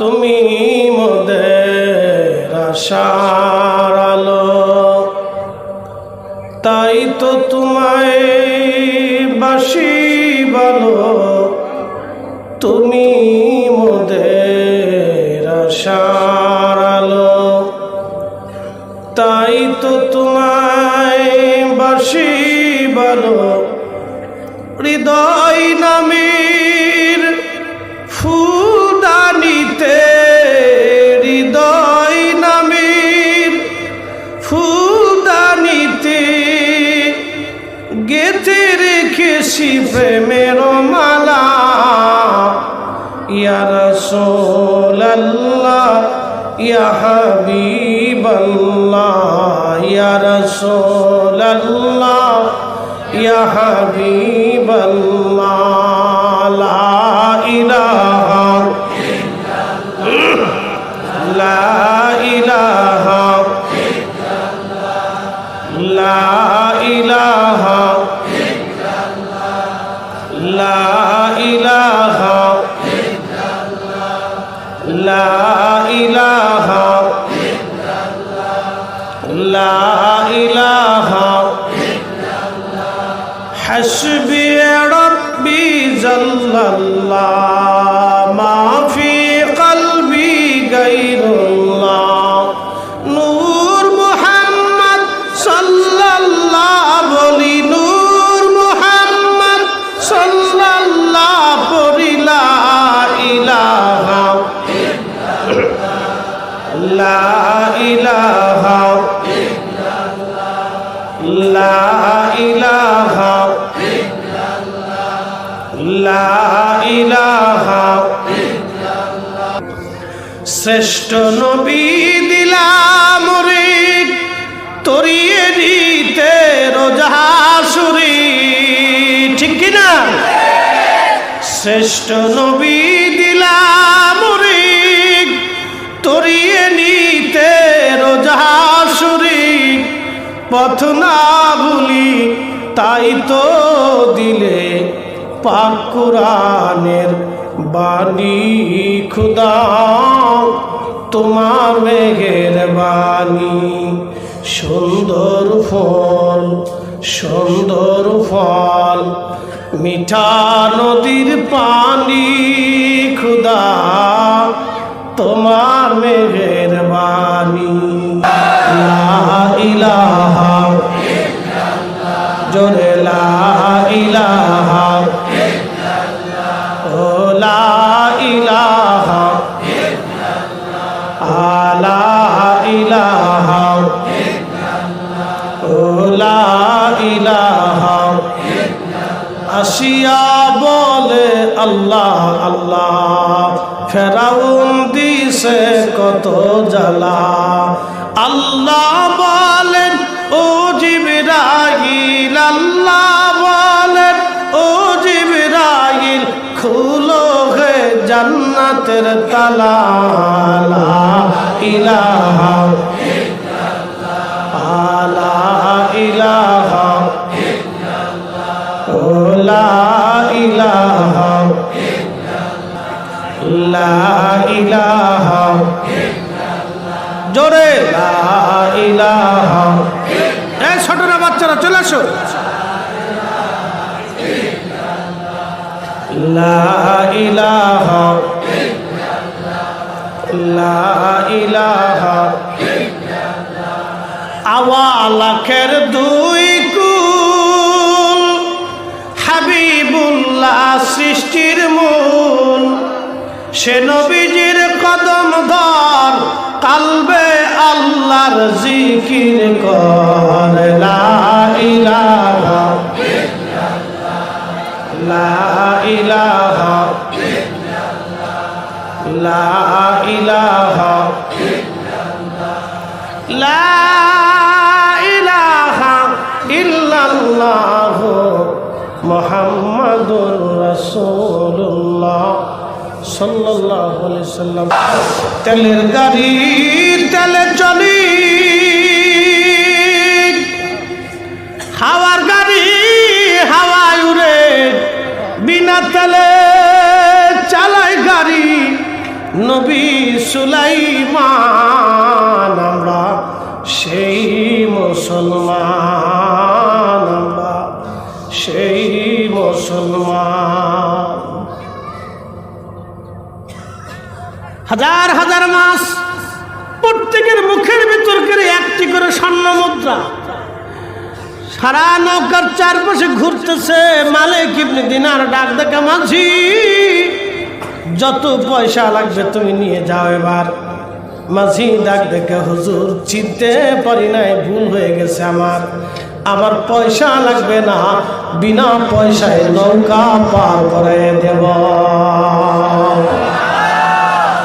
তুমি মোদের আশার আলো, তাই তো তোমায় বাসি ভালো। তুমি মোদের আশার আলো, তাই তো তোমায় বাসি ভালো। হৃদয় নামের ফুলদানিতে, হৃদয় নামের ফুলদানিতে গেঁথে রেখেছি প্রেমের মালা। ইয়া রাসূলুল্লাহ ইয়া হাবিবাল্লাহ, ইয়া রাসূলুল্লাহ ইয়া হাবিবাল্লাহ। লা ইলাহা ইল্লাল্লাহ, লা ইলাহা ইল্লাল্লাহ, লা ইলাহা ইল্লাল্লাহ, লা ইলাহা ইল্লাল্লাহ, লা ইলাহা ইল্লাল্লাহ, লা ইলাহা হাসবি রব্বি জাল্লাল্লাহ, মা ফি কলবি গায়রুল্লাহ। নূর মুহাম্মদ সাল্লাল্লাহ বলি, নূর মুহাম্মদ সাল্লাল্লাহ পড়ি। লা ইলাহা লা ইলাহা লা ইলাহা লা ইলাহা। শ্রেষ্ঠ নবী দিলাম রে তরিয়ে দিতে রোজাসুরি, ঠিক কিনা? শ্রেষ্ঠ নবী দিলাম রে তরিয়ে নিতে রোজাসুরি। পথ না ভুলি তাই তো দিলে পাক কুরআনের বাণী। খুদা তোমার মেহেরবানি, সুন্দর ফল সুন্দর ফল মিঠা নদীর পানি। খুদা তোমার মেহেরবানি। লা ইলাহা জোরে লা ইলাহা, ও লা ইলাহা লা ইলাহা, ও লা ইলাহা। আসিয়া বলে আল্লাহ আল্লাহ, ফেরাউন দিছে কত জ্বালা। আল্লাহ বলেন ও জিবরাইল, আল্লাহ বলেন ও জিবরাইল, খুলো হে জান্নাতের তালা। লা ইলাহা লা ইলাহা, ও লা ইলাহা লা ইলাহা জোরে লা ইলাহা। এই ছোটরা বাচ্চারা চলে আসো। লা ইলাহা লা ইলাহা। আওয়া লাখের দুই কুল, হাবিবুল্লাহ সৃষ্টির মূল। সে নবীজির কদম ধর, কালবে আল্লাহর জিকির কর। লা ইলাহা লা ইলাহা লা ইলাহা লা ইলাহা ইল্লাল্লাহু মুহাম্মাদুর রাসূলুল্লাহ সাল্লাল্লাহু আলাইহি সাল্লাম। তেলের গাড়ি তেলে চলি, হাওয়ার গাড়ি হাওয়ায় উড়ে, বিনা তেলে চালায় গাড়ি নবী সুলাইমান আমরা সেই মুসলমান, আমরা সেই মুসলমান। হাজার হাজার মাস প্রত্যেকের মুখের ভিতর করে একটি করে স্বর্ণ মুদ্রা সারা নৌকার চারপাশে ঘুরতেছে। মালিক ইবনে দিনার ডাক দেখা, মাঝি যত পয়সা লাগবে তুমি নিয়ে যাও এবার। মাঝি ডাক দেখে, হুজুর চিনতে পারি নাই, ভুল হয়ে গেছে আমার পয়সা লাগবে না, বিনা পয়সায় নৌকা পার করে দেব।